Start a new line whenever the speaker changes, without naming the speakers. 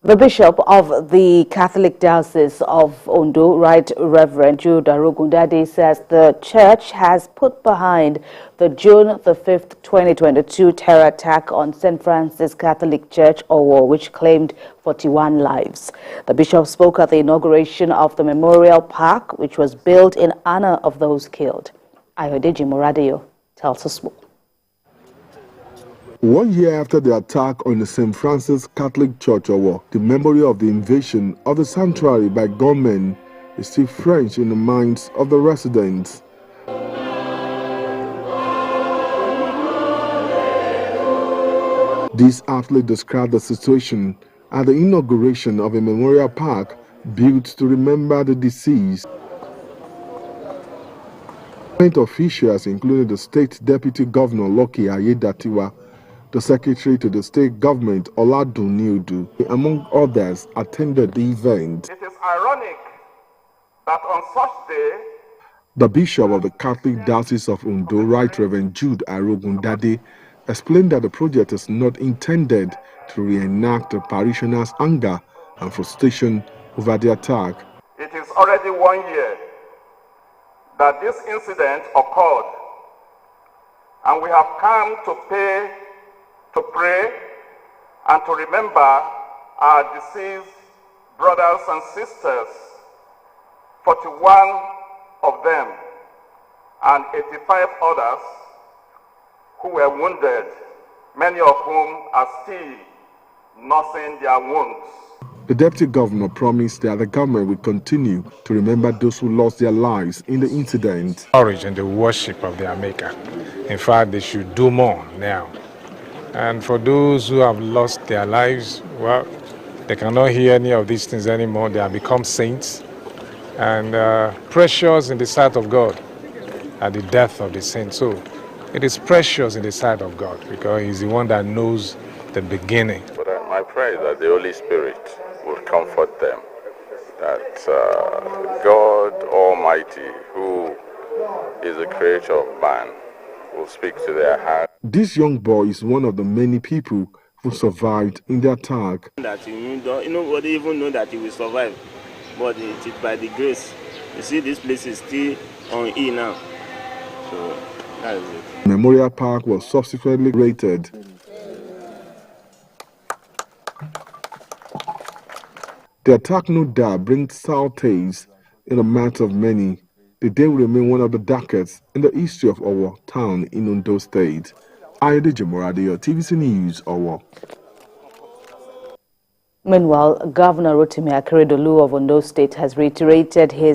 The Bishop of the Catholic Diocese of Ondo, Right Reverend Jude Arogundade, says the Church has put behind the June the 5th, 2022 terror attack on St. Francis Catholic Church, Owo, which claimed 41 lives. The Bishop spoke at the inauguration of the Memorial Park, which was built in honor of those killed. Ayodeji Moradeyo tells us more.
1 year after the attack on the St. Francis Catholic Church, Owo, the memory of the invasion of the sanctuary by gunmen is still fresh in the minds of the residents. This aptly described the situation at the inauguration of a memorial park built to remember the deceased. Officials included the state deputy governor Lucky Ayedatiwa, the secretary to the state government Oladuniudu, among others, attended the event.
It is ironic that on such day,
the Bishop of the Catholic Diocese of Ondo, Right Reverend Jude Arogundade, explained that the project is not intended to reenact the parishioners' anger and frustration over the attack.
It is already 1 year that this incident occurred, and we have come to pray and to remember our deceased brothers and sisters, 41 of them, and 85 others who were wounded, many of whom are still nursing their wounds.
The deputy governor promised that the government will continue to remember those who lost their lives in the incident.
Courage and the worship of their Maker. In fact, they should do more now. And for those who have lost their lives, well, they cannot hear any of these things anymore. They have become saints and precious in the sight of God at the death of the saints. So it is precious in the sight of God because He's the one that knows the beginning.
But my prayer is that the Holy Spirit will comfort them, that God Almighty, who is the creator of man, will speak to their heart.
This young boy is one of the many people who survived in the attack.
That nobody even know that he will survive, but it is by the grace. You see, this place is still on E now, so that is it.
Memorial Park was subsequently rated. The attack, no doubt, brings sour taste in the mouths of many. The day will remain one of the darkest in the history of Owo town in Ondo State. Ayodeji Moradeyo, TVC News, Owo.
Meanwhile, Governor Rotimi Akeredolu of Ondo State has reiterated his